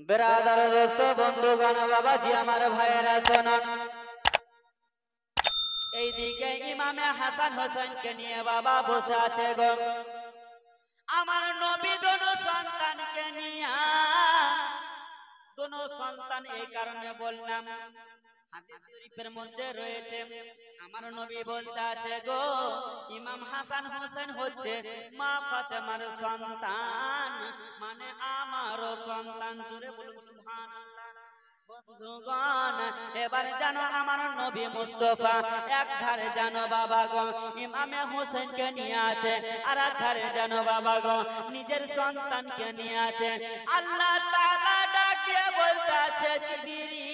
बिरादर दोस्तों बंधुगण बाबाजी আমার ভাইয়েরা শুনুন এইদিকে ইমামে হাসান হোসেনকে নিয়ে বাবা বসে আছে গো আমার নবী দোনো সন্তানকে নিয়ে দোনো সন্তান এই কারণে বললাম হাদিস শরীফের মধ্যে রয়েছে আমার নবী বলতে আছে গো ইমাম হাসান হোসেন হচ্ছে মা ফাতেমার সন্তান মানে আমারও সন্তান জোরে বলুন সুবহানাল্লাহ বন্ধুগণ এবার জানো আমার নবী মুস্তাফা এক ধারে জানো বাবা গো ইমামে হোসেনকে নিয়ে আছে আর এক ধারে জানো বাবা গো নিজের সন্তানকে নিয়ে আছে আল্লাহ তাআলা ডাকে বলতে আছে জিবরিল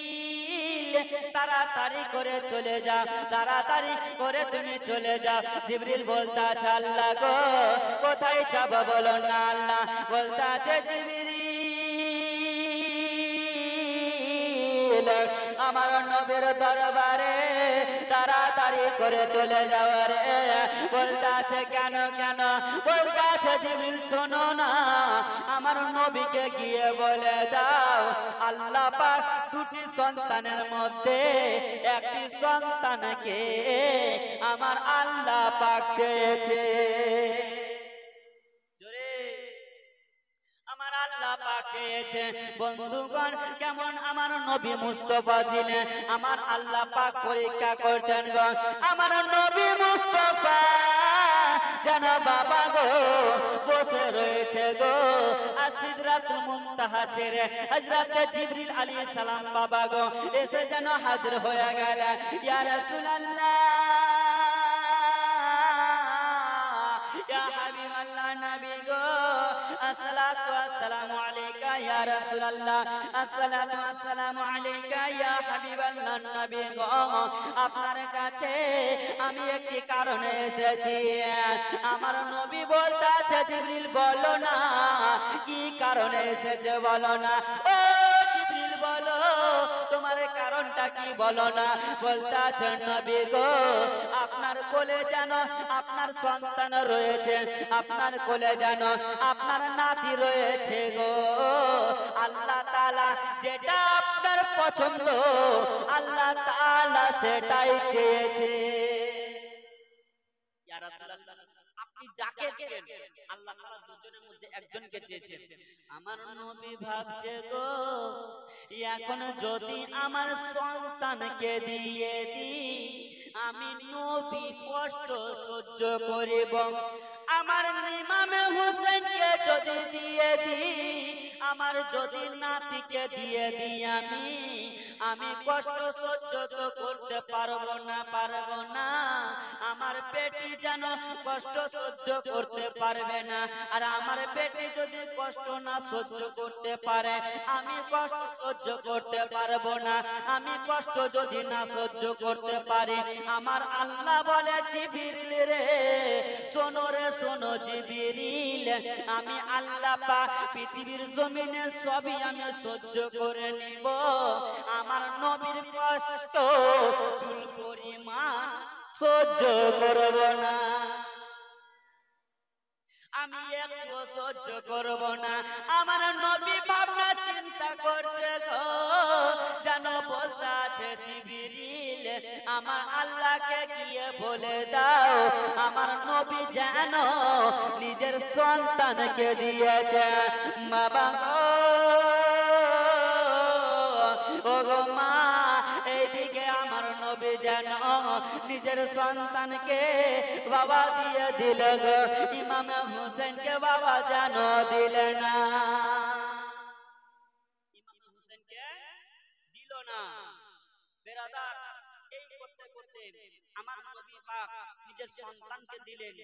তাড়াতাড়ি করে চলে যাও তাড়াতাড়ি করে তুমি চলে যাও জিবরিল বলতে আছে আল্লাহ গো কোথায় যাব বলো না আল্লাহ বলতে আছে জিবরিল আমার নবীর দরবারে তাড়াতাড়ি করে চলে যাও রে বলতে আছে কেন কেন বলতে আছে জিবরিল শোনো না আমার নবীকে গিয়ে বলে দাও আল্লাহ পাক দুটি সন্তানের মধ্যে একটি সন্তানকে আমার আল্লাহ পাক চেয়েছে আল্লাহ পাক চেয়েছে বন্ধুগণ কেমন আমার নবী মুস্তাফা ছিলেন আমার আল্লাহ পাক পরীক্ষা করছেন গো আমার নবী মুস্তাফা যেন বাবা গো বসে রয়েছে গো আর সিদরাতুল মুনতাহা ছেড়ে হযরত জিবরিল আলাইহিস সালাম বাবা গো এসে যেন হাজির হয়ে গেলেন ইয়া রাসূলুল্লাহ ইয়া হাবিবাল্লাহ নবী গো আসসালাতু ওয়াসসালামু আলাইকা ইয়া রাসূলুল্লাহ আসসালাতু ওয়াসসালামু আলাইকা ইয়া হাবিবাল্লাহ নবী গো আপনার কাছে আমি একটি কারণে এসেছি আমার নবী বলতে আছে জিবরিল বলো না কি কারণে এসেছে বলো না ও জিবরিল বলো তোমার কারণটা কি বলো না বলতে আছে নবী গো আপনার কোলে জানো আপনার সন্তান রয়েছে আপনার কোলে জানো আপনার নাতি রয়েছে গো আল্লাহ তাআলা যেটা আপনার পছন্দ আল্লাহ তাআলা সেটাই চেয়েছে ইয়া রাসূলুল্লাহ আপনি যাকে দিবেন আল্লাহ তাআলা দুজনের মধ্যে একজনকে চেয়েছেন আমার নবী ভাবছে গো এখন যদি আমার সন্তানকে দিয়ে দিই আমি নবী কষ্ট সহ্য করিব আমার ইমামে হোসেনকে যদি দিয়ে দিই আমার যদি নাতিকে দিয়ে দিই আমি কষ্ট সহ্য তো করতে পারবো না আমার পেটি যেন কষ্ট সহ্য করতে পারবে না আর আমার পেটি যদি কষ্ট না সহ্য করতে পারে আমি কষ্ট সহ্য করতে পারবো না আমি কষ্ট যদি না সহ্য করতে পারি আমার আল্লাহ বলে জিবরিল রে শোনো রে শোনো জিবরিল আমি আল্লাহ পাক পৃথিবীর জমিনে সবই আমি সহ্য করে নিব আমার নবীর কষ্ট চুল পরিমাণ সহ্য করব না আমি একটু সহ্য করব না আমার নবী ভাবনা চিন্তা করছে গো জানো বলতে আছে জিবরিল আমার আল্লাহকে গিয়ে বলে দাও আমার নবী জানো নিজের সন্তানকে দিয়েছে বাবা ও গো মা এইদিকে আমার নবী জানো নিজের সন্তানকে বাবা দিয়ে দিল গো ইমাম হোসেনকে বাবা জানো দিলে না ইমাম হোসেনকে দিল না বেরাদার এই করতে করতে আমার নবী পাক নিজের সন্তানকে দিলেন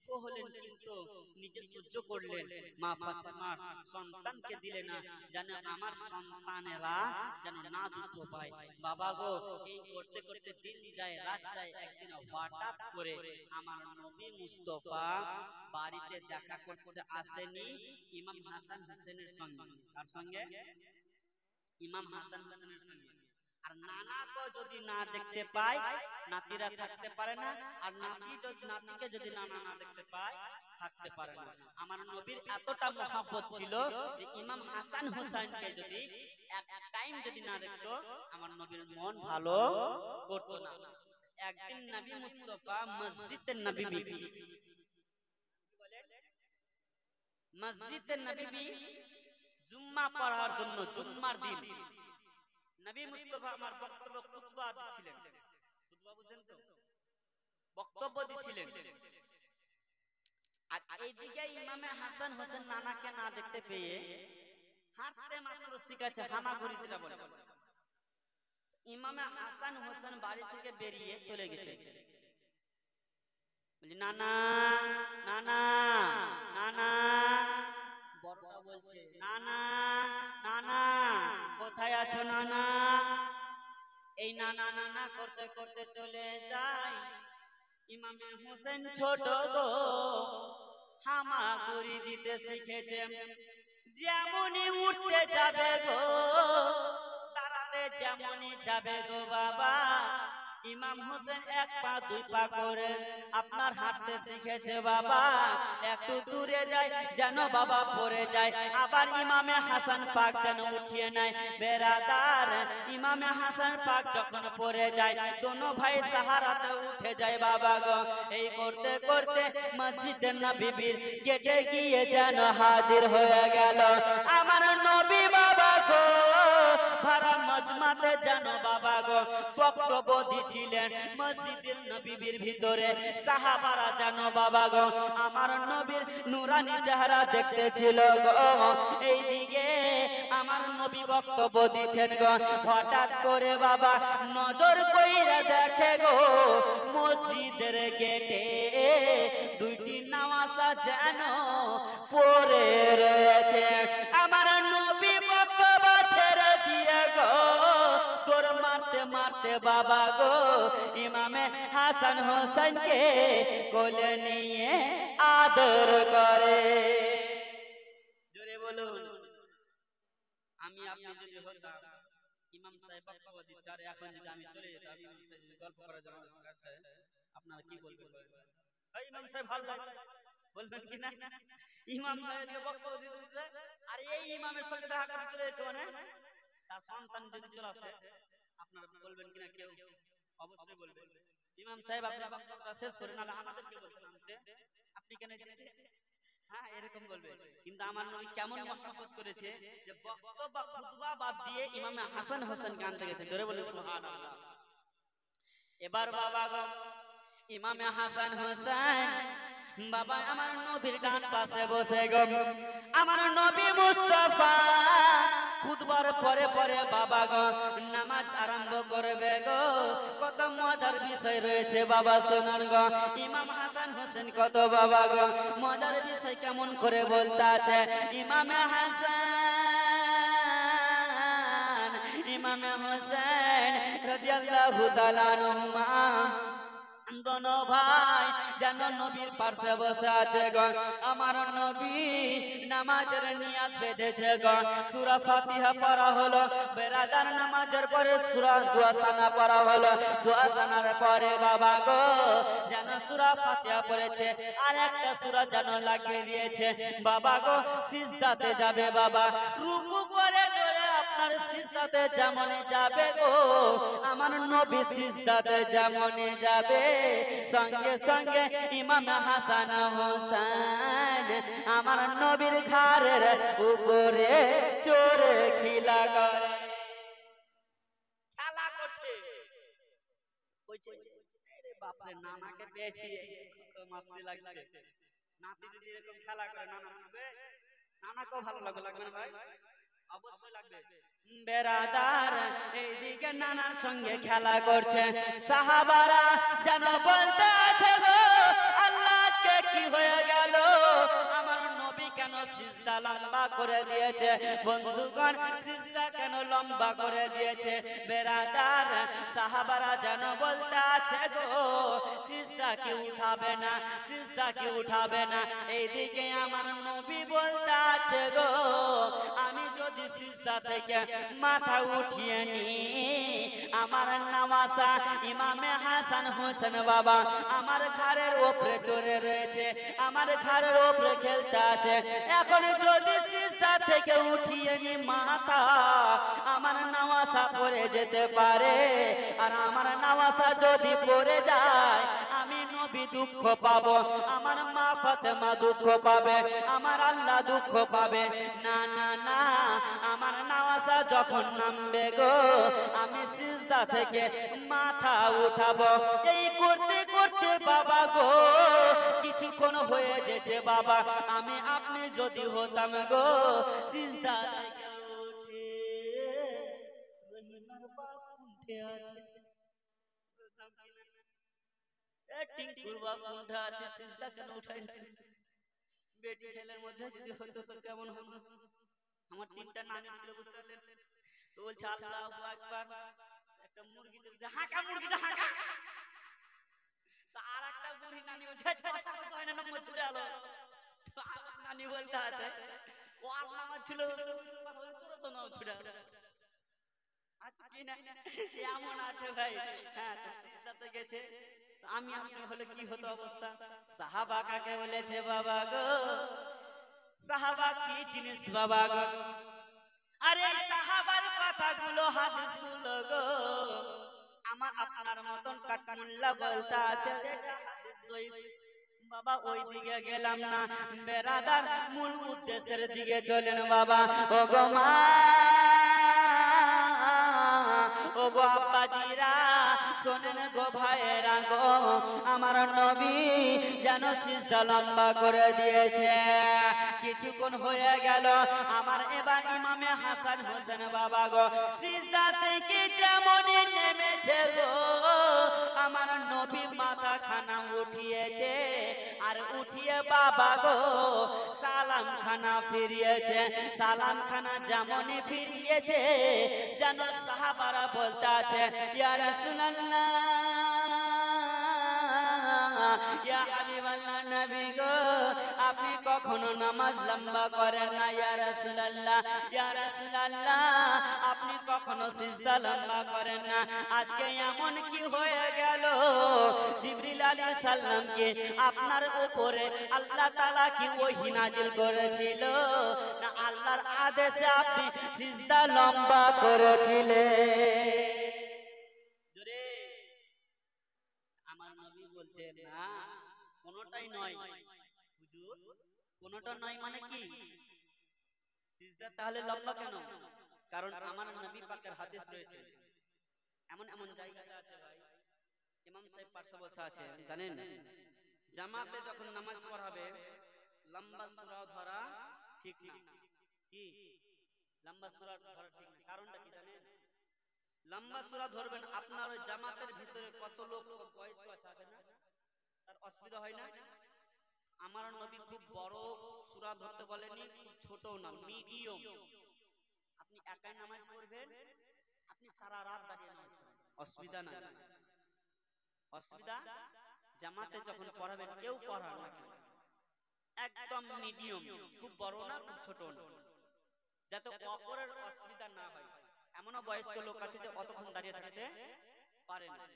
দুঃখ হলেন কিন্তু নিজে সহ্য করলেন মা ফাতেমার সন্তানকে দিলে না যেন আমার সন্তানেরা যেন না দুঃখ পায় বাবা গো এই করতে করতে দিন যায় রাত যায় একদিন হঠাৎ করে আমার নবী মুস্তাফা বাড়িতে দেখা করতে আসেনি ইমাম হাসান হোসেনের সঙ্গে তার সঙ্গে ইমাম হাসান হোসেনের সঙ্গে আর নানাকে যদি না দেখতে পায় নাতিরা থাকতে পারে না আর নাতিকে যদি নানা না দেখতে পায় থাকতে পারে না। আমার নবীর এতটা মহব্বত ছিল যে ইমাম হাসান হোসেনকে যদি এক টাইম যদি না দেখতো আমার নবীর মন ভালো করতো না। একদিন নবী মুস্তাফা মসজিদে নববী মসজিদে নববী জুম্মা পড়ার জন্য, জুম্মার দিন নবী মুস্তাফা আমার বক্তব্য খুতবা দিচ্ছিলেন। খুতবা বুঝেন তো? বক্তব্য দিচ্ছিলেন। আর এইদিকে ইমামে হাসান হোসেন নানাকে না দেখতে পেয়ে হাঁটতে মাত্র শিখেছে, হামাগুড়ি যেটা বলে। ইমামে হাসান হোসেন বাড়ি থেকে বেরিয়ে চলে গেছে। নানা নানা নানা, বড়টা বলছে নানা নানা কোথায় আছো নানা? এই নানা নানা করতে করতে চলে যায়। ইমামে হোসেন ছোট গো হামাগুড়ি দিতে শিখেছে। যেমনই উঠতে যাবে গো, দাঁড়াতে যেমনই যাবে গো বাবা, ইমাম হোসেন এক পা দুই পা করে আপনার হাঁটতে শিখেছে বাবা। একটু দূরে যায় যেন বাবা পড়ে যায়, আবার ইমামে হাসান পাক যেন উঠিয়ে নেয়। বেরাদার, ইমামে হাসান পাক যখন পড়ে যায় দোনো ভাই সাহারাতে উঠে যায় বাবা গো। এই করতে করতে মসজিদে নববীর গেটে গিয়ে যেন হাজির হয়ে গেল আমার নবী বাবা গো। ভাড়া মজমাতে যেন বাবা গো বক্তব্য দিচ্ছিলেন মসজিদের নববীর ভিতরে। সাহাবারা যেন বাবা গো আমার নবীর নুরানি চেহারা দেখতেছিল গো। এইদিকে আমার নবী বক্তব্য দিচ্ছেন গো। হঠাৎ করে বাবা নজর কইরা দেখে গো মসজিদের গেটে দুইটি নামাজা যেন পড়ে রয়েছে। আমার নবী বক্তব্য ছেড়ে দিয়ে গো তোর মারতে মারতে বাবা গো ইমামে হাসান হোসেনকে কোলে নিয়ে আদর করে। জোরে বলুন। আমি আপনি যদি হতাম ইমাম সাহেব বক্তব্য দিচ্ছে আর এখন যদি আমি চলে যেতাম ইমাম সাহেব যদি গল্প করার জন্য কাছে, আপনারা কি বলবেন? এই ইমাম সাহেব ভালো লাগে বলবেন কি না? ইমাম সাহেবকে বক্তব্য দিতে আর এই ইমামের সঙ্গে দেখা করতে চলে যাচ্ছে, মানে তার সন্তান যদি চলে আসে আপনারা বলবেন কিনা? কেউ অবশ্যই বলবেন। ইমাম সাহেব আপনি বক্তব্যটা শেষ করেন, না আমাদেরকে বলবেন আনতে, আপনি কেন দিতে? হ্যাঁ, এরকম বলবে। কিন্তু আমার নবী কেমন মহব্বত করেছে যে বক্তব্য খুতবা বাদ দিয়ে ইমামে হাসান হোসেনকে আনতে গেছে। জোরে বলুন সুবহানাল্লাহ। এবার বাবা গো ইমামে হাসান হোসেন বাবা আমার নবীর ডান পাশে বসে গো। আমার নবী মুস্তাফা খুতবার পরে পরে বাবা গো নামাজ আরম্ভ করবে গো। কত মজার বিষয় রয়েছে বাবা শুনুন গো। ইমাম হাসান হোসেন কত বাবা গো মজার বিষয় কেমন করে বলতে আছে। ইমামে হাসান ইমামে হোসেন রাদিয়াল্লাহু তাআলা আনহুমা দোনো ভাই যেন নবীর পাশে বসে আছে গো। আমার নবী নামাজের নিয়াত বেঁধেছে গো। সূরা ফাতিহা পড়া হলো, বেরাদার নামাজের পরে সূরা দুআসানা পড়া হলো। দুআসানার পরে বাবা গো যেন সূরা ফাতিহা পড়েছে আর একটা সূরা যেন লাগিয়ে দিয়েছে বাবা গো। সিজদাতে যাবে বাবা, রুকু করে ধরে আপনার সিজদাতে যেমনই যাবে গো আমার নবী সিজদাতে যেমনই যাবে সঙ্গে সঙ্গে ইমাম হাসান হোসেন আমার নবীর ঘাড়ের উপরে চড়ে খিলা করে খেলা করছে। কইছে আরে বাপ রে নানাকে পেয়েছি, কত মস্তি লাগছে। নাতি যদি এরকম খেলা করে নানা বলবে, নানাকেও ভালো লাগবে না ভাই? অবশ্যই লাগবে। বেরাদার এইদিকে নানার সঙ্গে খেলা করছে। সাহাবারা যেন বলতে আছে গো আল্লাহকে কি হয়ে গেল, আমার নবী কেন সিজদা লম্বা করে দিয়েছে? বন্ধুগণ সিজদা কেন লম্বা করে দিয়েছে। বেরাদার সাহাবারা যেন বলতে আছে গো সিজদা কি উঠাবে না, সিজদা কি উঠাবে না। এইদিকে আমার নবী বলতে আছে গো আমি যদি সিজদা থেকে মাথা উঠিয়ে নি আমার নামাজা ইমামে হাসান হোসেন বাবা আমার ঘাড়ের উপরে চড়ে রয়েছে, আমার ঘাড়ের উপরে খেলতে আছে। এখন যদি সিজদা থেকে উঠিয়ে নি মাথা আমার নামাজা পড়ে যেতে পারে, আর আমার নামাজা যদি পড়ে যায় আমি নবী দুঃখ পাবো, আমার মা ফাতেমা দুঃখ পাবে, আমার আল্লাহ দুঃখ পাবে। না না না, আমার নামাজা যখন নামবে গো আমি সিজদা থেকে মাথা উঠাবো। এই করতে করতে বাবা গো কিছুক্ষণ হয়ে যেছে বাবা, আমি আপনি যদি হতাম গো সিজদা থেকে উঠে রহিমার বাপ উঠে আছে, টিঙ্কুর বাপ উঠে আছে, সিজদা কেন উঠাই না? বেটি ছেলের মধ্যে যদি হতো তো কেমন হতো? আমার তিনটা নানি ছিল বুঝতে পারলেন তো বলছে আল্লাহু আকবার, একটা মুরগি চলছে হাঁকা, মুরগিটা হাঁকা। তো আর একটা বুড়ি নানি বলছে কথা তো হয় না, নম্বর ছুড়ে আলো। তো আমার নানি বলতে আছে ও আর নামাজ ছিল তোর তো নাও ছুড়ে আলো। আচ্ছা কি না এমন আছে ভাই। হ্যাঁ তো সিজদাতে গেছে, আমি আপনি হলে কি হতো অবস্থা? সাহাবা কাকে বলেছে বাবা গো? সাহাবা কি জিনিস বাবা গো? আরে সাহাবার কথাগুলো হাদিসগুলো গো আমার আপনার মতন কাটমুল্লা বলতা আছে যেটা হাদিস সহিহ বাবা। ওই দিকে গেলাম না বেরাদার, মূল উদ্দেশ্যের দিকে চলেন বাবা। ও গো মা ও গো আব্বাজিরা শোনেন গো ভাইয়েরা গো, আমার নবী যেন সিজদা লম্বা করে দিয়েছে। কিছুক্ষণ হয়ে গেল আমার এবার ইমামে হাসান হোসেন বাবা গো সিজদা থেকে যেমন নেমেছে গো আমার নবী মাথা খানা উঠিয়েছে, আর উঠিয়ে বাবা গো সালাম খানা ফিরিয়েছে। সালাম খানা যেমন ফিরিয়েছে যেন সাহাবারা বলতে আছে ইয়া রাসূলুল্লাহ ইয়া হাবিবাল্লাহ নবী গো আপনি কখনো নামাজ লম্বা করেন না, ইয়া রাসূলুল্লাহ ইয়া রাসূলুল্লাহ আপনি কখনো সিজদা লম্বা করেন না। আজকে এমন কি হয়ে গেল জিবরিল আলাইহিস সালামকে আপনার উপরে আল্লাহ তাআলা কি ওহী নাজিল করেছিল না আল্লাহর আদেশে আপনি সিজদা লম্বা করেছিলেন? জোরে আমার নবী বলছে না কোনটাই নয় হুজুর, কোনটা নয় মানে কি? সিজদা তাহলে লম্বা কেন? কারণ আমার নবী পাকের হাদিস রয়েছে, এমন এমন জায়গা আছে ভাই, ইমাম সাহেব পাশে বসে আছে জানেন, জামাতে যখন নামাজ পড়াবে লম্বা সূরা ধরা ঠিক না। কি লম্বা সূরা ধরা ঠিক না? কারণটা কি জানেন? লম্বা সূরা ধরবেন আপনার ওই জামাতের ভিতরে কত লোক বয়স্ক আছে না, তার অসুবিধা হয় না? আমার নবী খুব বড় সূরা ধরতে বলেনি, খুব ছোট না, মিডিয়াম। আপনি একাই নামাজ পড়বেন, আপনি সারা রাত দাঁড়িয়ে নামাজ পড়বেন, অসুবিধা নাই। অসুবিধা জামাতে যখন পড়াবেন কেউ পড়ান না কেন একদম মিডিয়াম, খুব বড় না খুব ছোট না, যাতে অপরের অসুবিধা না হয়। এমনও বয়স্ক লোক আছে যে অতক্ষণ দাঁড়িয়ে থাকতে পারে না।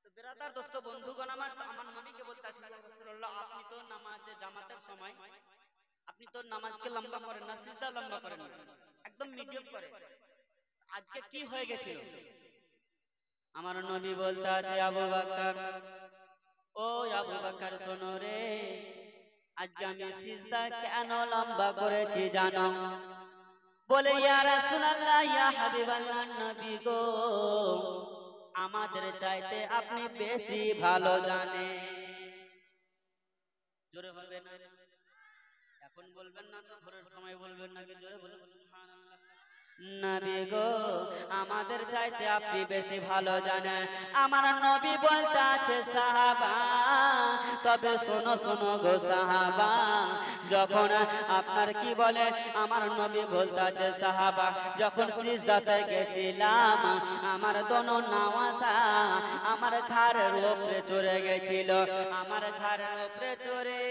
তো বেরাদার দোস্ত বন্ধুগণ আমার নবীকে বলতে আছে ইয়া রাসূলুল্লাহ আপনি তো নামাজে জামাতের সময় আপনি তো নামাজকে লম্বা করেন না, সিজদা লম্বা করেন না, একদম মিডিয়াম করে। আজকে কি হয়ে গেছিল? আমার নবী বলতে আছে আবু বকর ও আবু বকর শোনো রে, আজকে আমি সিজদা কেন লম্বা করেছি জানো? বলে ইয়া রাসূলুল্লাহ ইয়া হাবিবাল্লাহ নবী গো আমাদের চাইতে আপনি বেশি ভালো জানেন। জোরে বলবেন না, এখন বলবেন না তো ভোরের সময় বলবেন নাকি? জোরে বলবেন সুবহানাল্লাহ। নবী গো আমাদের চাইতে আপনি বেশি ভালো জানেন। আমার নবী বলতে আছে সাহাবা, তবে শোনো শোনো গো সাহাবা, যখন আপনার কি বলে আমার নবী বলতে আছে সাহাবা, যখন সিজদাতে গেছিলাম আমার দোনো নামাজা আমার ঘাড়ের উপরে চড়ে গেছিল, আমার ঘাড়ের উপরে চড়ে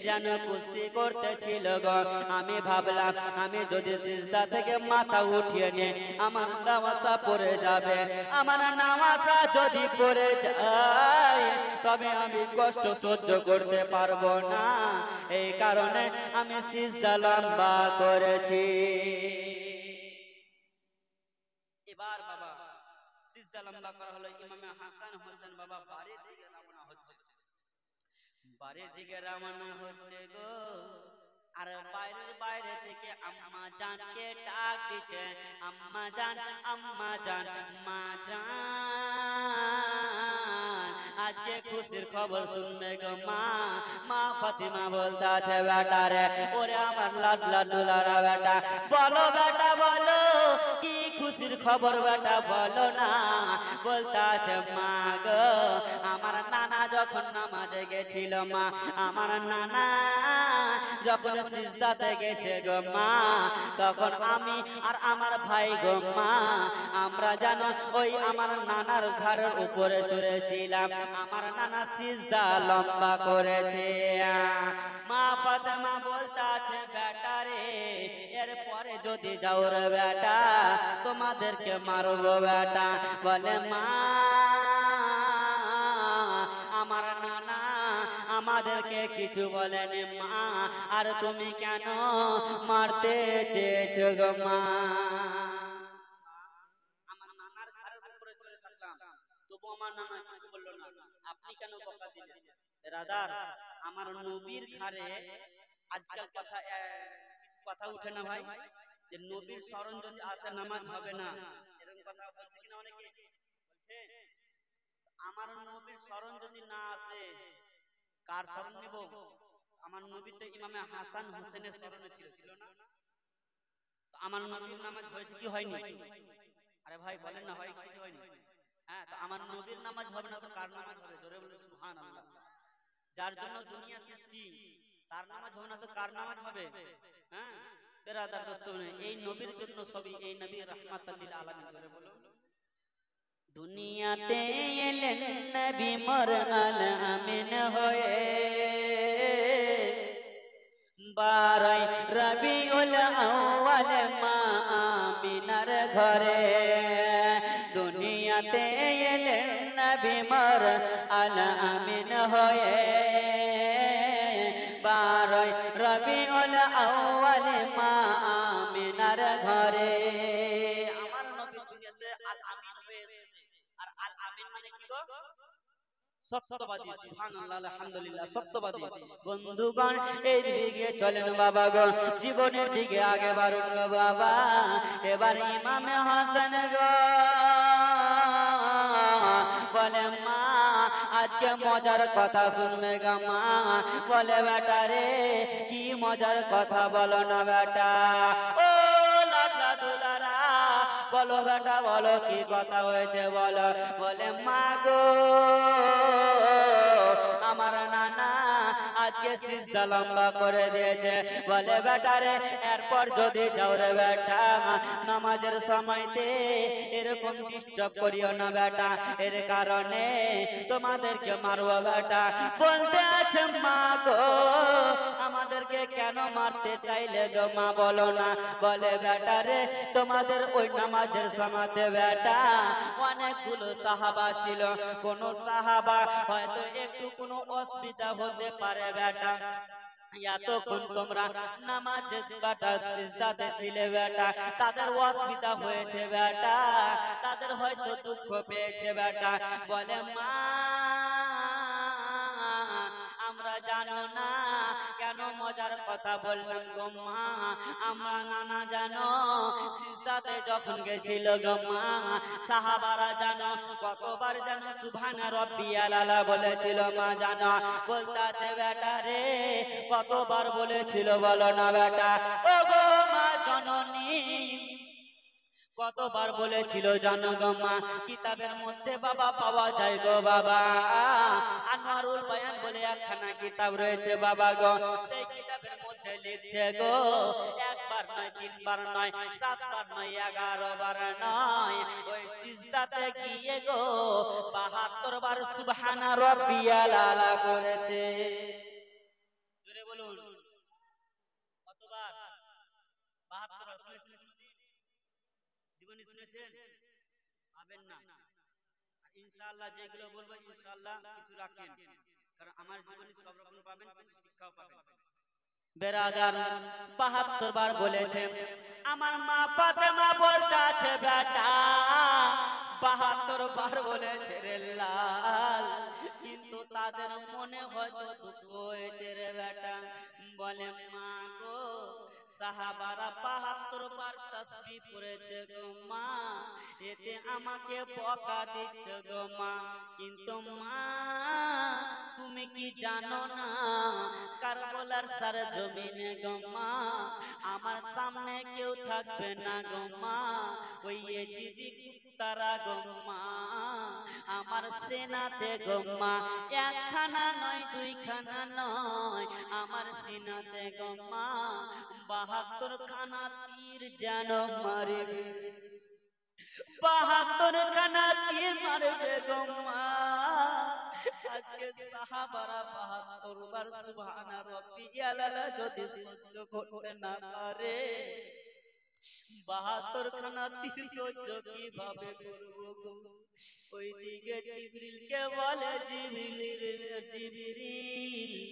যেন কুস্তি করতেছিল গো। আমি ভাবলাম আমি যদি সিজদা থেকে মাথা উঠিয়ে নিয়ে আমার নামাজা পড়ে যাবে, আমার নামাজা যদি পড়ে যায় তবে আমি কষ্ট সহ্য করতে পারবো না, এই কারণে আমি সিজদা লম্বা করেছি। এবার বাবা সিজদা লম্বা করা হলো, ইমামে হাসান হোসেন বাবা বাড়ির দিকে রওনা হচ্ছে, বাড়ির দিকে রওনা হচ্ছে গো। আর বাইরে থেকে আম্মা জানকে ডাক দিচ্ছে, আম্মা জান, আম্মা জান, মা জান আজকে খুশির খবর শুনবে গো মা। মা ফাতিমা বলতে আছে বেটা রে, ওরে আমার লাডলা দুলারা বেটা, বলো বেটা বলো কি খুশির খবর বেটা বলো না। বলতে আছে মা গো আমার নানা যখন নামাজে গেছিল মা, আমার নানা যখন সিজদাতে গেছে গো মা, তখন আমি আর আমার ভাই গো মা আমরা জানো ওই আমার নানার ঘরের উপরে চড়েছিলাম, আমার নানা সিজদা লম্বা করেছে। মা ফাতেমা বলতে আছে বেটা রে, এরপরে যদি যাও রে বেটা তোমাদেরকে মারবো বেটা। বলে মা আমার নানা আমাদেরকে কিছু বলেনি মা, আর তুমি কেন মারতে চেয়েছো গো মা। আমার নানার ঘরের উপরে চলে থাকলাম, তবু আমার নানা কিছু বললো না, আপনি কেন বকা দিলেন? রাদার আমার নবীর ঘরে আজকাল কথা উঠে না ভাই, যে নবীর স্মরণ যদি আসে নামাজ হবে না, এরকম কথা বলছে কিনা অনেকে বলছে। আমার নবীর স্মরণ যদি না আসে কার স্মরণ নিব? আমার নবী তো ইমামে হাসান হোসেনের স্মরণে ছিল, ছিল না? তো আমার নবীর নামাজ হয়েছে কি হয়নি? আরে ভাই বলেন না হয় কি হয়নি? হ্যাঁ, তো আমার নবীর নামাজ হবে না তো কার নামাজ হবে? জোরে বলে সুবহানাল্লাহ। যার জন্য দুনিয়া সৃষ্টি তার নামাজ হবে না তো কার নামাজ হবে? হ্যাঁ বেরাদার দোস্ত, এই নবীর জন্য সবই, এই নবী রাহমাতাল লিল আলামিন। জোরে বলো দুনিয়াতে এলেন নবী মোর আল আমিন হয়ে, 12 রবিউল আউয়াল মা আমিনার ঘরে। দুনিয়াতে এলেন নবী মোর আল আমিন হয়ে, 12 রবিউল আউয়াল মা আমিনার ঘরে। আমার নবী দুনিয়াতে আল আমিন হয়ে এসেছে, আর আল আমিন মানে কি গো? সত্যবাদী। সুবহানাল্লাহ আলহামদুলিল্লাহ, সত্যবাদী। বন্ধুগণ এই দিকে চলেন বাবা গো, জীবনের দিকে আগে বাড়ুন গো বাবা। এবার ইমামে হাসান গো বলে মা আজকে মজার কথা শুনবে গো মা। বলে বেটা রে কি মজার কথা বলো না বেটা। ও লাডলা দুলারা বলো বেটা বলো কি কথা হয়েছে বলো। বলে মা গো আমার নানা আজকে সিজদা লম্বা করে দিয়েছে। বলে বেটা রে এরপর যদি যাও রে বেটা নামাজের সময়তে এরকম ডিস্টার্ব করিও না বেটা, এর কারণে তোমাদেরকে মারবো বেটা। বলতে আছে মা গো আমাদেরকে কেন মারতে চাইলে গো মা বলো না। বলে বেটা রে তোমাদের ওই নামাজের সময়তে বেটা অনেকগুলো সাহাবা ছিল, কোন সাহাবা হয়তো একটু কোনো অসুবিধা হতে পারে বেটা, এতক্ষণ তোমরা নামাজে বেটা সিজদাতে ছিলে বেটা, তাদের অসুবিধা হয়েছে বেটা, তাদের হয়তো দুঃখ পেয়েছে বেটা। বলে মা আমরা জানো না কেন মজার কথা বললাম গো মা, আমরা নানা জানো সিজদাতে যখন গেছিল গো মা সাহাবারা জানো কতবার জানো সুবহানা রাব্বিয়াল আলা বলেছিল মা জানো। বলতাছে বেটা রে কতবার বলেছিল বলো না বেটা। ও গো মা জননী কতবার বলেছিল জানো গো মা, কিতাবের মধ্যে বাবা পাওয়া যায় গো বাবা। আনোয়ারুল বায়ান বলে একখানা কিতাব রয়েছে বাবা গো, সেই কিতাবের মধ্যে লিখছে গো, একবার নয়, তিনবার নয়, সাতবার নয়, 11 বার নয়, ওই সিজদাতে গিয়ে গো 72 বার সুবহানা রাব্বিয়াল আলা করেছে। জোরে বলুন কতবার? 72 বার। শুনেছেন জীবনে শুনেছেন? পাবেন না। ইনশাআল্লাহ যেগুলো বলবো ইনশাআল্লাহ কিছু রাখেন, কারণ আমার জীবনে সব রকম পাবেন, কিছু শিক্ষাও পাবেন। বেরাদার 72 বার বলেছে। আমার মা ফাতেমা বলতে আছে বেটা 72 বার বলেছে রে লাল, কিন্তু তাদের মনে হয়তো দুঃখ হয়েছে রে বেটা। বলে মা গো সাহাবারা 72 বার তাসবিহ পড়েছে গো মা, এতে আমাকে বকা দিচ্ছে গো মা, কিন্তু মা তুমি কি জানো না কারবালার সারা জমিনে গো মা আমার সামনে কেউ থাকবে না গো মা, ওই ইয়েজিদি কুত্তারা গো মা আমার সেনাতে গো মা, একখানা নয় দুইখানা নয়, আমার সিনাতে গো মা 72 খানা তীর যেন মারে, 72 খানা তীর মারবে গো মা। আজকে সাহাবারা 72 বার সুবহানা রাব্বিয়াল আলা যদি সহ্য করতে না পারে, 72 খানা তীর সহ্য কিভাবে করবো গো? ওইদিকে জিবরিলকে বলে জিবরিল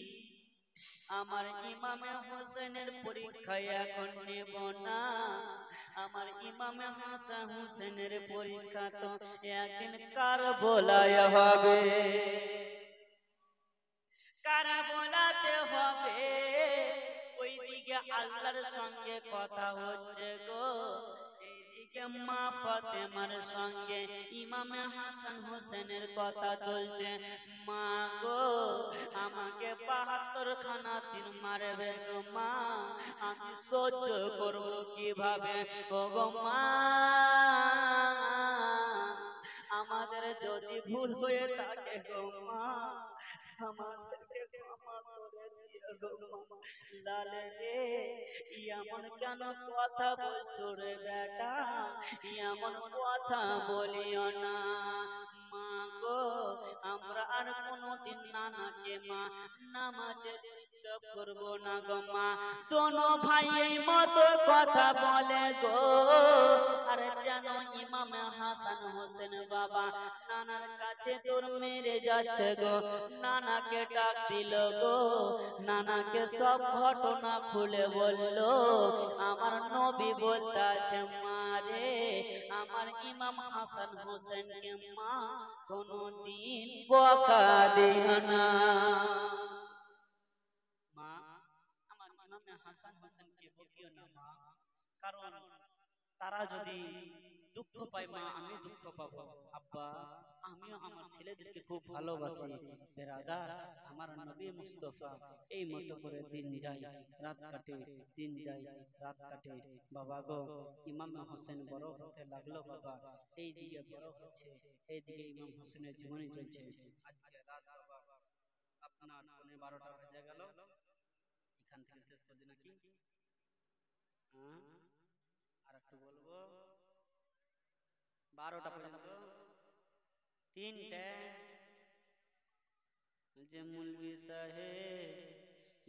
আমার ইমামে হোসেনের পরীক্ষায় এখন নেব না, আমার ইমামে হাসান হোসেনের পরীক্ষা তো একদিন কারবালায় হবে, কারবালাতে হবে। ওইদিকে আল্লাহর সঙ্গে কথা হচ্ছে গো, এইদিকে মা ফাতেমার সঙ্গে ইমামে হাসান হোসেনের কথা চলছে। মা গো আমাকে 72 খানা তীর মারবে গো মা, আমি সহ্য করব কিভাবে ও গো মা? আমাদের যদি ভুল হয়ে থাকে গো মা আমাদেরকে ক্ষমা করে দিও গো মা। লালে রে এমন কেন কথা বলছো রে বেটা, এমন কথা বলিও না। মা গো আমরা আর কোনদিন নানাকে মা নামাজে ডিস্টার্ব করব না গো মা। দোনো ভাই এই মতো কথা বলে গো, আর যেন ইমামে হাসান হোসেন বাবা নানার কাছে তোর মেরে যাচ্ছে গো। নানাকে ডাক দিল গো, নানাকে সব ঘটনা খুলে বলল। আমার নবী বলতে আছে মা রে আমার ইমাম হাসান হোসেনকে মা কোনদিন বকা দিও না। মা আমার ইমামে হাসান হোসেনকে বকিও না মা, কারণ তারা যদি দুঃখ পায় মা আমি দুঃখ পাবো। আব্বা আমিও আমার ছেলেদেরকে খুব ভালোবাসি। বেরাদার আমার নবী মুস্তাফা এই মতো করে দিন যায় রাত কাটে, দিন যায় রাত কাটে। বাবা গো ইমাম হোসেন বড় হতে লাগলো বাবা, এই দিকে বড় হচ্ছে, এই দিকে ইমাম হোসেনের জীবনী চলছে। আজকে রাত বাবা আপনার 12টা বেজে গেল, এখান থেকে শেষ করছি নাকি? আর একটু বলবো 12টা পর্যন্ত। 3টে যে মুলবি সাহেব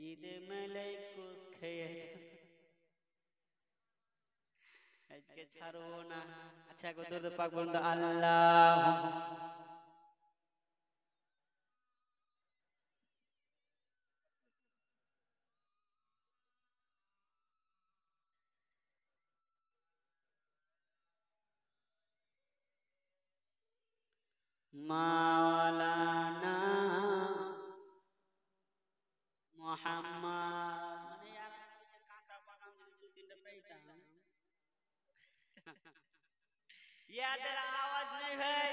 ঈদে মেলায় কুছ খেয়েছে, আজকে ছাড়বো না। আচ্ছা একবার দরুদ পাক বলুন তো আল্লাহ। মাওলানা মোহাম্মদ, মানে यार কাঁচা বাদাম যদি 2-3টা পেতাম। ইয়াদের আওয়াজ নেই ভাই,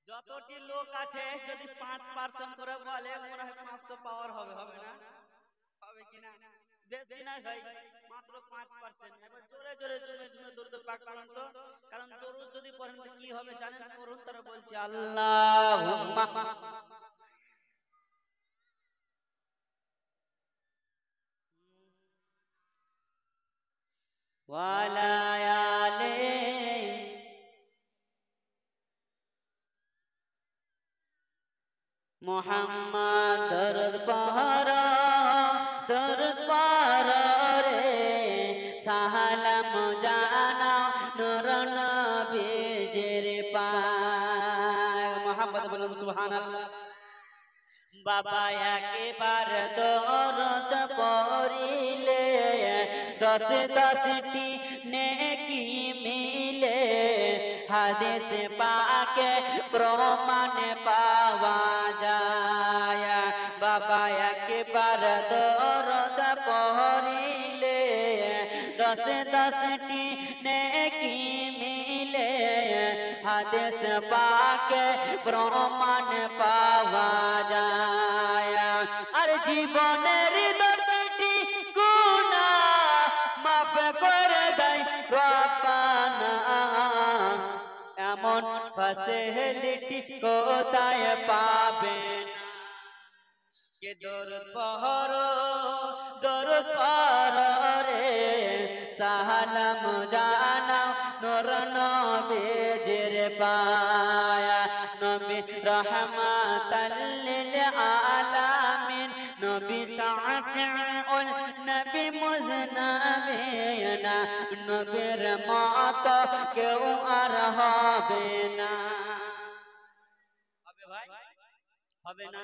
যতটি লোক আছে যদি 5% করে বলে মনে হয় 500 পাওয়ার হবে, হবে না? হবে কিনা? বেশি না ভাই, মাত্র 5%। একবার জোরে জোরে জোরে জোরে দরুদ পাক করুন তো, কারণ দরুদ যদি পড়েন তো কি হবে জানেন? করুন, তারা বলছে আল্লাহুম্মা ওয়ালা আলে মুহাম্মদ। দরুদ পড়ো, দরুদ পড়ো রে, সালাম জানাও নূর নবীজির পাক। মুহাম্মদ বলুন সুবহানাল্লাহ। বাবা একবার দরুদ পড়িলে 10-10টি নেকি মিলে, হাদিস পাকে প্রমাণ পাওয়া যায়। বাবা একবার দরুদ পড়িলে 10-10টি নেকি মিলে, হাদিস পাকে প্রমাণ পাওয়া যায়। আর জীবনের 10টি গুনাহ মাফ করে দেয় রব্বানা, এমন ফ্যাসিলিটি কোথায় পাবেন? কে দরুদ পড়ো, দরুদ পড়ো রে, সালাম জানাও নূর নবীজির পাক। নবী রাহমাতাল লিল আলামিন, নবী শাফিউল নবী মুজনাবিন, নবীর মতো কেউ আর হবে না। হবে ভাই? হবে না।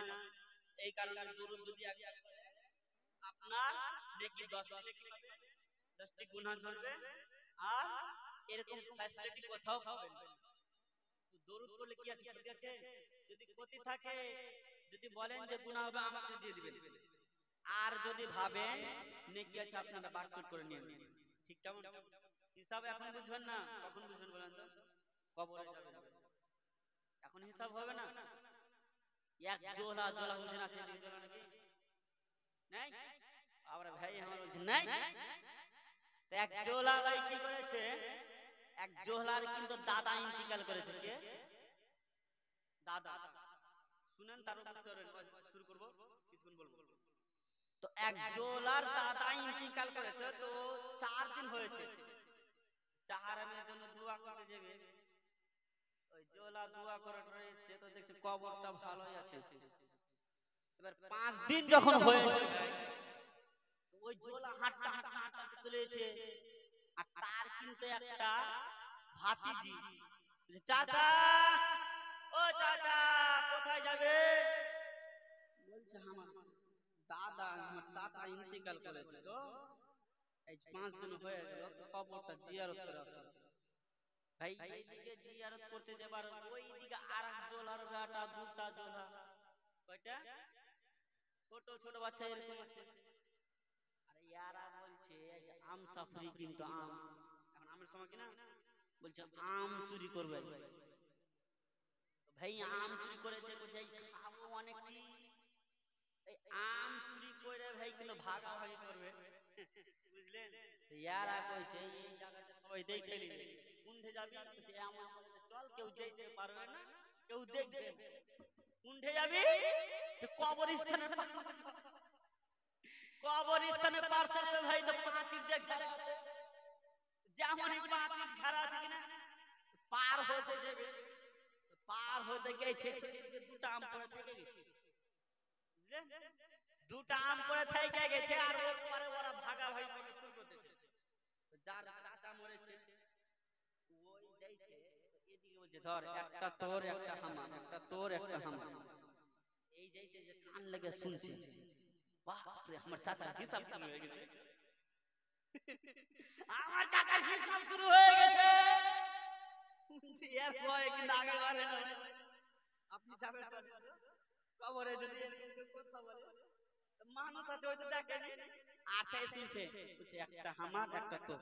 এই কারণে দরুদ যদি আপনার নেকি 10টি 10টি গুনাহ ঝরবে, আর এরকম ফ্যাসিলিটি কোথাও পাবেন না। তো দরুদ পড়লে কি আছে? ক্ষতি আছে? যদি ক্ষতি থাকে, যদি বলেন যে গুনাহ হবে আমাকে দিয়ে দিবেন, আর যদি ভাবেন নেকি আছে আপনারা বারচুট করে নিয়ে নেন। ঠিক কেমন? হিসাব এখন বুঝবেন না, কখন বুঝবেন বলেন তো? কবরে যাবেন, এখন হিসাব হবে না। এক জোলা জোলা বুঝেন আছে, দুই জোলা নাকি নাই? আবার ভাই আমার বলছেন নাই। তো এক জোলা ভাই কি করেছে? এক জোহলার কিন্তু দাদা ইন্তিকাল করেছে। কে? দাদা। শুনেন তারপর বুঝতে পারবেন। শুরু করব, কিছুক্ষণ বলবো। তো এক জোহলার দাদা ইন্তিকাল করেছে, তো 4 দিন হয়েছে। চাহারামের জন্য দোয়া করতে যাবে, ওই জোলা দোয়া করার পরে সে তো দেখছে কবরটা ভালোই আছে। এবার 5 দিন যখন হয়েছে, ওই জোলা হাঁটতে হাঁটতে হাঁটতে চলে এসেছে, আর তার কিন্তু একটা ভাতিজি, চাচা ও চাচা কোথায় যাবে? বলছে আমার দাদা, আমার চাচা ইন্তেকাল করেছে, তো এই 5 দিন হয়ে গেল, তো কবরটা জিয়ারত করে আসো। ভাই এইদিকে জিয়ারত করতে যাবার ওইদিকে আরেক জোলার বেটা, দুটা জোলা, কয়টা ছোট ছোট বাচ্চা এরকম আছে। আরে ইয়ারা বলছে যে আম সাফরি, কিন্তু আম এখন আমের সময় কিনা, বলছে আম চুরি করবে। ভাই আম চুরি করেছে, বলছে এই খাবো অনেকটি। এই আম চুরি করে ভাই কিন্তু ভাগাভাগি করবে, বুঝলেন? ইয়ারা কইছে এই জায়গাতে সবাই দেখে নিবে, কোনঠে যাবি? বলছে এমন করে চল, কেউ যেতে পারবে না, কেউ দেখবে। কোনঠে যাবি? যে কবরস্থানের পাশে। কবরস্থানের পাশে ভাই তো পাঁচিল দেখতে, যেমনই পাঁচিল ঘেরা আছে কিনা, পার হতে যাবে। পার হতে গেছে, দুটো আম পড়ে থেকে গেছে, বুঝলেন? দুটো আম পড়ে থেকে গেছে, আর ওর পরে ওরা ভাগাভাগি করে শুরু করতেছে। যার চাচা মরেছে ওই যাইছে, এদিকে বলছে ধর, একটা তোর একটা হামার, একটা তোর একটা হামার। এই যাইছে যে কান লেগে শুনছে, বাপ রে আমার চাচার হিসাব শুরু হয়ে গেছে, আমার চাচার হিসাব শুরু হয়ে গেছে। শুনছি এর ভয় কিন্তু আগে বাড়বে না। আপনি যাবেন কবরে, যদি কথা বলে মানুষ আছে হয়তো দেখেন, আর তাই শুনছে, বলছে একটা হামার একটা তোর।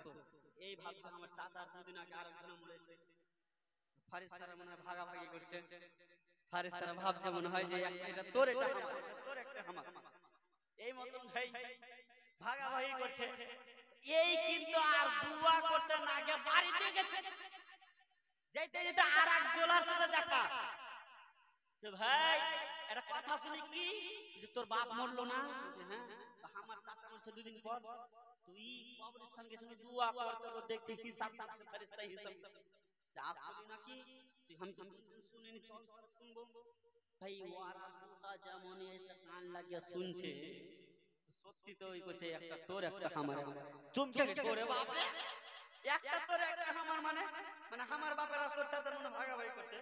এই ভাবছে আমার চাচার 2 দিন আগে আরেকজন মরেছে, ফারিস্তারা মনে হয় ভাগাভাগি করছে। ফারিস্তারা ভাবছে মনে হয় যে এটা তোর একটা হামার, এটা তোর একটা হামার, এই মতন ভাই ভাগাভাগি করছে। এই কিন্তু আর দুয়া করতে না গিয়ে বাড়িতে গেছে, যেতে যেতে আর এক জোলার সাথে দেখা যে ভাই একটা কথা শুনি কি যে তোর বাপ মরলো না, যে হ্যাঁ আমার চাচা মরছে দুদিন পর, তুই কবরস্থান গেছিস দুয়া করতে তো দেখছি হিসাব করছে ফেরেশতা হিসাব যা আসলি নাকি আমি শুনিনি, চল শুনবো। ভাই ওরা দুটা যেমন এসে কান লাগিয়ে শুনছে, সত্যি তো ওই করছে একটা তোর একটা আমার, চমকে গেছে ওরে বাপ রে, একটা তোর একটা আমার, মানে মানে আমার বাপের আর তোর চাচার মনে ভাগাভাগি করছে।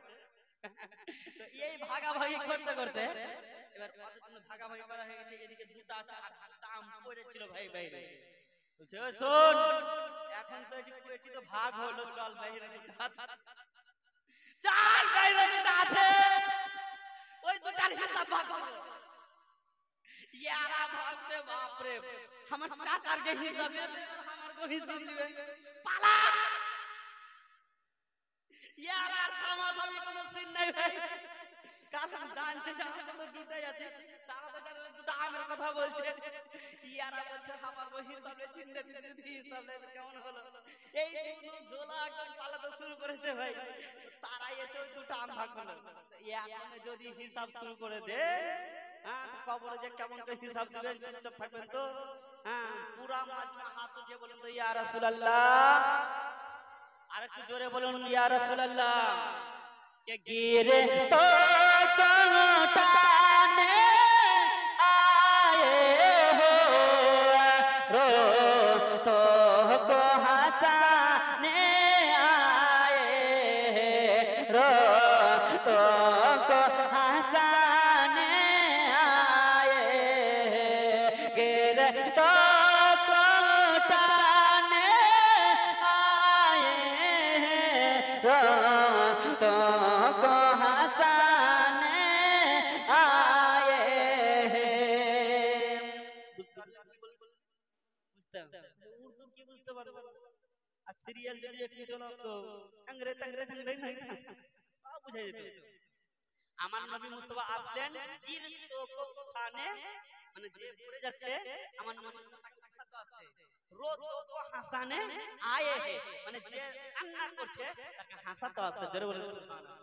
তো এই ভাগাভাগি করতে করতে এবার ভাগাভাগি করা হয়ে গেছে, এদিকে দুটো আছে আর দাম পড়েছিল ভাই বাইরে, বলছে ও শোন এখন তো এটি তো ভাগ হলো, চল বাইরে দুটো আছে, চল বাইরে দুটো আছে ওই দুটার হিসাব ভাগ করো। ইয়ারা ভাবছে বাপ রে আমার চাচার যে হিসাব নেবে আমার গো হিসাব দিবে, পালা ইয়ারা থামাথামি কোনো সিন নাই ভাই, কারণ জানছে যে আমরা তো দুটাই আছে, তারা তো জানে দুটো আমের কথা বলছে, ইয়ারা বলছে আমার গো হিসাবে চিন্তা দিতে যদি হিসাব নেবে কেমন হলো, এই দুটো ঝোলা একদম পালাতে শুরু করেছে ভাই, তারাই এসে ওই দুটো আম ভাগ করলো। এখন যদি হিসাব শুরু করে দে হ্যাঁ কবরে যে কেমন করে হিসাব দিবেন, চুপচাপ থাকবেন তো, হ্যাঁ পুরা মাজমা হাত উঠিয়ে বলেন তো ইয়া রাসূলুল্লাহ, আর একটু জোরে বলুন ইয়া রাসূলুল্লাহ, কে গিরে তো কোটানে আয়ে হো রো তো কো হাসানে আয়ে রো তো কো হাসানে আয়ে গিরে তো কোটানে আয়ে রো তো কো হাসানে আয়ে উর্দু কি বুঝতে পারবো, আর সিরিয়াল যদি একটু চলো তো আংরেজ সব বুঝে যেত। আমার নবী মুস্তাফা আসলেন থানে, মানে যে পড়ে যাচ্ছে আমার নবী তো আছে রোদ তো হাসানে আয়ে হে, মানে যে কান্না করছে তাকে হাসাতে আছে, জোরে বলুন সুবহানাল্লাহ।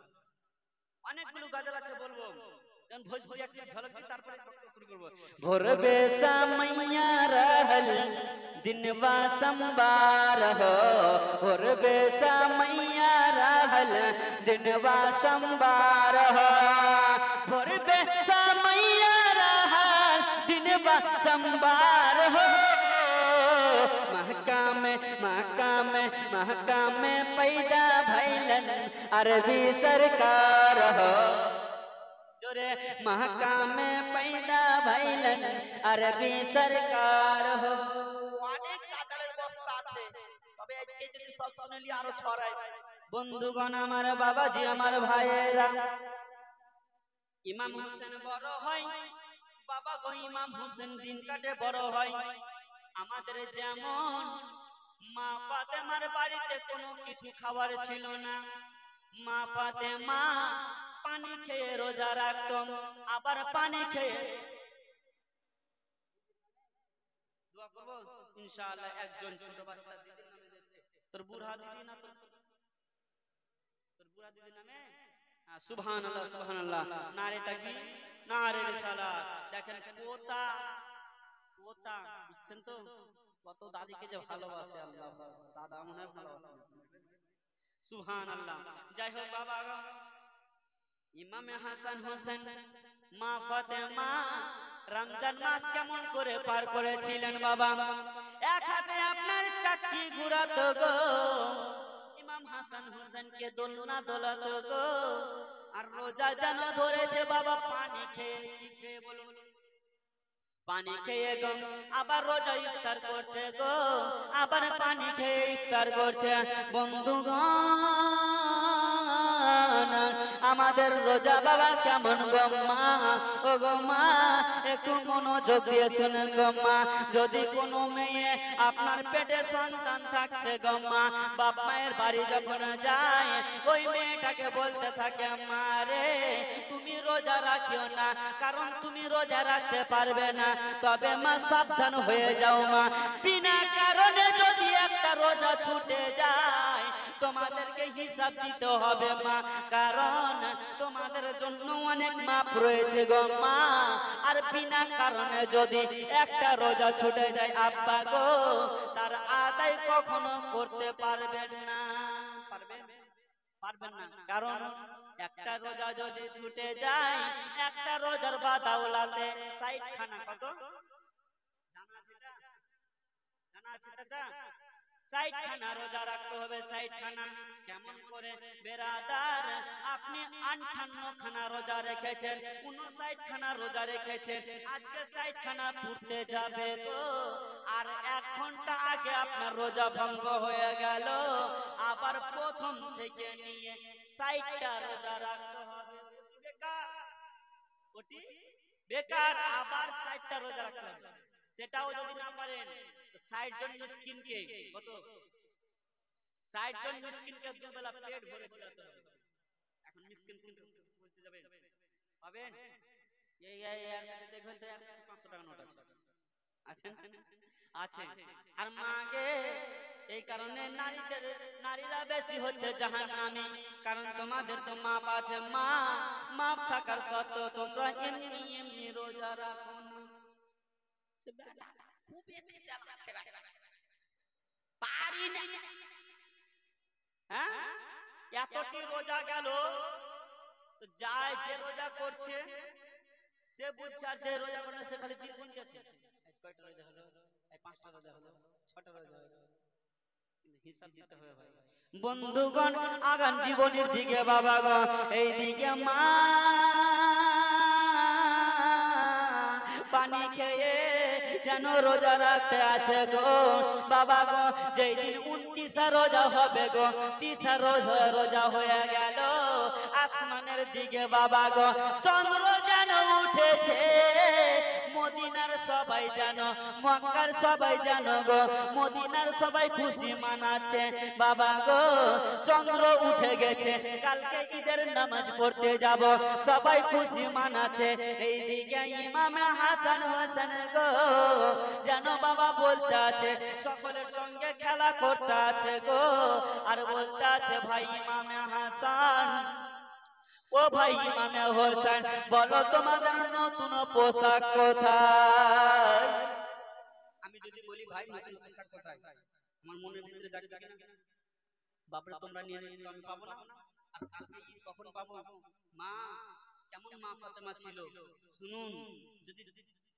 অনেকগুলো গজল আছে বলবো, যেমন ভোজপুরি একটা ঝলক দিই তারপরে শুরু করব। ভোর বেসা মাইয়া रहल दिनवा संबार हो, भोर बेसा मैया रहल दिनवा संबार हो, भोर बेसा मैया रहल दिनवा संबार हो, महका में पैदा भैलन अरबी सरकार हो, जोरे महका में पैदा भैलन अरबी सरकार हो। অনেক কাজলের বস্তা আছে, তবে আজকে যদি সব শুনলি আরো ছড়াই। বন্ধুগণ আমার বাবাজি আমার ভাইয়েরা, ইমাম হোসেন বড় হয় বাবা গো, ইমাম হোসেন দিন কাটে বড় হয়। আমাদের যেমন মা ফাতেমার বাড়িতে কোনো কিছু খাবার ছিল না, মা ফাতেমা পানি খেয়ে রোজা রাখতাম, আবার পানি খেয়ে দোয়া করব ইনশাআল্লাহ। একজন ছোট বাচ্চা দিদির নামে দিয়েছে, তোর বুড়া দিদি না, তোর বুড়া দিদির নামে সুবহানাল্লাহ সুবহানাল্লাহ, নারে তাকবীর নারে রিসালাত। দেখেন পোতা পোতা, বুঝছেন তো কত দাদিকে যে ভালোবাসে আল্লাহ, দাদা মনে হয় ভালোবাসে সুবহানাল্লাহ। যাই হোক বাবা, ইমাম হাসান হোসেন মা ফাতেমা রমজান মাস কেমন করে পার করেছিলেন বাবা, এক হাতে আপনার চাকি ঘুরাতো গো, ইমাম হাসান হোসেনকে দোলনা দোলাতো গো, আর রোজা যেন ধরেছে বাবা পানি খেয়ে, কি খেয়ে বলুন, পানি খেয়ে গো, আবার রোজা ইফতার করছে গো, আবার পানি খেয়ে ইফতার করছে। বন্ধুগণ আমাদের রোজা বাবা কেমন গো মা, ও গো মা একটু মনোযোগ দিয়ে শুনেন গো মা, যদি কোনো মেয়ে আপনার পেটে সন্তান থাকছে গো মা, বাপ মায়ের বাড়ি যখন যায় ওই মেয়েটাকে বলতে থাকে মা রে তুমি রোজা রাখিও না, কারণ তুমি রোজা রাখতে পারবে না, তবে মা সাবধান হয়ে যাও মা, বিনা কারণে যদি একটা রোজা ছুটে যায় তোমাদেরকে হিসাব দিতে হবে মা, কারণ তোমাদের জন্য অনেক মাপ রয়েছে গো মা। আর বিনা কারণে যদি একটা রোজা ছুটে যায় আব্বা গো, তার আদায় কখনো করতে পারবেন না। পারবেন না, কারণ একটা রোজা যদি ছুটে যায়, একটা রোজার বাদাওলাতে 60 খানা, কত জানা আছে? জানা আছে চাচা? 60 খানা রোজা রাখতে হবে, 60 খানা। কেমন করে বেরাদার, আপনি 58 খানা রোজা রেখেছেন, 59 খানা রোজা রেখেছেন, আজকে 60 খানা পড়তে যাবে গো, আর 1 ঘন্টা আগে আপনার রোজা ভঙ্গ হয়ে গেল, আবার প্রথম থেকে নিয়ে 60টা রোজা রাখতে হবে। বেকার, ওটি বেকার, আবার 60টা রোজা রাখতে হবে। সেটাও যদি না পারেন, 60 জন মিসকিনকে, কত 60 জন মিসকিনকে দুবেলা পেট ভরে খাওয়াতে হবে। এখন মিসকিন কিন্তু বলতে যাবেন পাবেন, এই এর কাছে দেখবেন তো 500 টাকা নোট আছে, আছে আছে। আর মাগে এই কারণে নারীরা বেশি হচ্ছে জাহান্নামী, কারণ তোমাদের তো মাপ আছে মা, মাপ থাকার সত্ত্বেও তোমরা এমনি এমনি রোজা রাখো না। খুব একটু জ্বালাচ্ছে পারি না, হ্যাঁ এতটি রোজা গেল তো যায়, যে রোজা করছে সে বুঝছে, আর যে রোজা করে সে খালি দিন গুনতেছে, কয়টা রোজা হলো, 5টা রোজা হলো, 6টা রোজা হলো, হিসাব দিতে হবে ভাই। বন্ধুগণ, আগান জীবনের দিকে বাবা গো, এই দিকে মা পানি খেয়ে যেন রোজা রাখতে আছে গো বাবা গো। যেই দিন 29 রোজা হবে গো, 30 রোজা হয়ে গেল, আসমানের দিকে বাবা গো চন্দ্র যেন উঠেছে, মদিনার সবাই জানো, মক্কার সবাই জানো গো, মদিনার সবাই খুশি মানাচ্ছে বাবা গো, চন্দ্র উঠে গেছে, কালকে ঈদের নামাজ পড়তে যাব, সবাই খুশি মানাচ্ছে। এইদিকে ইমামে হাসান হোসেন গো জানো বাবা বলতে আছে, সকলের সঙ্গে খেলা করতে আছে গো, আর বলতে আছে ভাই ইমামে হাসান, ও ভাই ইমামে হোসেন, বলো তোমাদের নতুন পোশাক কোথায়? আমি যদি বলি ভাই নতুন পোশাক কোথায়, আমার মনের ভিতরে জাগে জাগে না, বাপরে তোমরা নিয়ে নিয়ে আমি পাবো না, আর কালকে ঈদ কখন পাবো? মা কেমন মা ফাতেমা ছিল শুনুন, যদি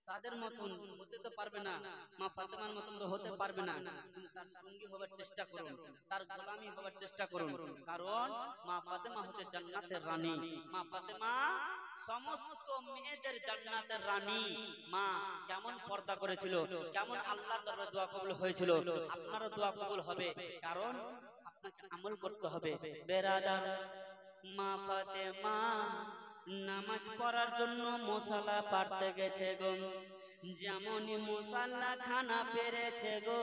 তাদের মতন হতে তো পারবে না, মা ফাতেমার মতন হতে পারবে না, কিন্তু তার সঙ্গী হবার চেষ্টা করুন, তার গোলামি হবার চেষ্টা করুন, কারণ মা ফাতেমা হচ্ছে জান্নাতের রানী। মা ফাতেমা সমস্ত মেয়েদের জান্নাতের রানী। মা কেমন পর্দা করেছিল, কেমন আল্লাহর দরবারে দোয়া কবুল হয়েছিল, আপনারও দোয়া কবুল হবে, কারণ আপনাকে আমল করতে হবে বেরাদার। মা ফাতেমা নামাজ পড়ার জন্য মশলা পাড়তে গেছে গো, যেমনই মশলা খানা পেরেছে গো,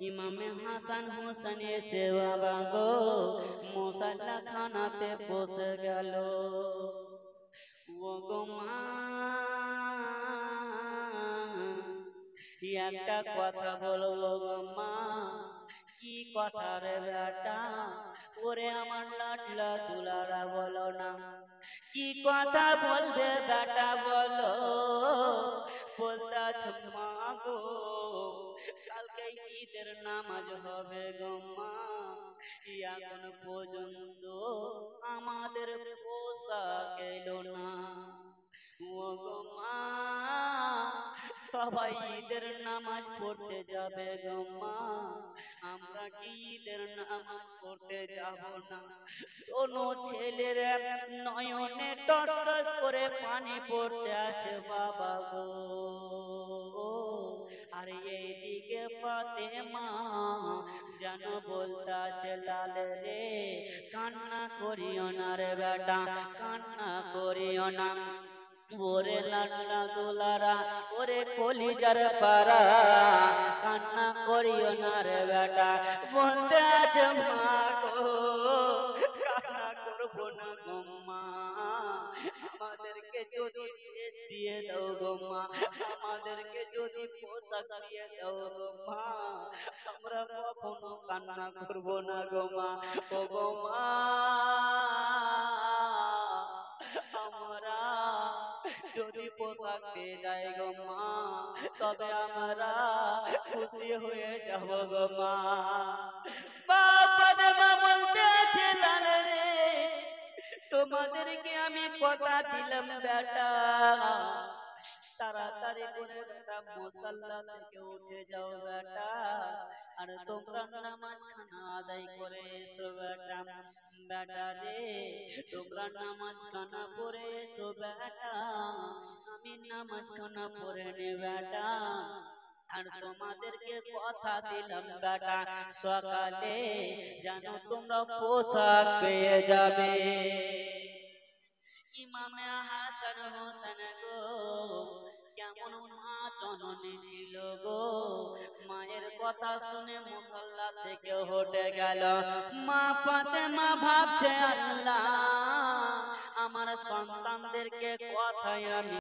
ইমামে হাসান হোসেন এসে বাবা গো মশলা খানাতে বসে গেল। ও গো মা একটা কথা বলবো গো মা, কি কথা রে বেটা, ওরে আমার লাডলা দুলারা বলো না, কি কথা বলবে বেটা বলো? বলতে মা গো কালকে ঈদের নামাজ হবে গো মা, এখন পর্যন্ত আমাদের পোশাক এলো না। ও গো মা সবাই ঈদের নামাজ পড়তে যাবে গো মা, আমরা কি ঈদের নামাজ পড়তে যাব না? কোনো ছেলের নয়নে টস টস করে পানি পড়তে আছে বাবা গো, আর এইদিকে ফাতেমা যেন বলতে আছে লাল রে কান্না করিও না রে বেটা, কান্না করিও না, ওরে লাডলা দুলারা, ওরে কলিজার পারা, কান্না করিও না রে বেটা, বলতে আছে মা গো কান্না করবো না গো মা, আমাদেরকে যদি দিয়ে দাও গো মা, আমাদেরকে যদি পোশাক দিয়ে দাও গো মা, আমরা কখনো কান্না করব না গো মা। ও গো মা, আমরা যদি পোশাক পেয়ে যাই গো মা, তবে আমরা খুশি হয়ে যাব গো মা। বাবা মা বলতে ছিলেন রে, তোমাদেরকে আমি কথা দিলাম বেটা, তাড়াতাড়ি করে বেটা মুসাল্লা থেকে উঠে যাও বেটা, আর তোমরা নামাজ খানা আদায় করে এসো বেটা। বেটা রে, তোমরা নামাজ খানা পড়ে এসো বেটা, আমি নামাজ খানা পড়ে নে বেটা, আর তোমাদেরকে কথা দিলাম বেটা, সকালে জানো তোমরা পোশাক পেয়ে যাবে। ইমামে হাসান হোসেন গো, কেমন মা জননী ছিল গো, মায়ের কথা শুনে মুসাল্লা থেকে উঠে গেল। মা ফাতেমা ভাবছে আল্লাহ, আমার সন্তানদেরকে কথায় আমি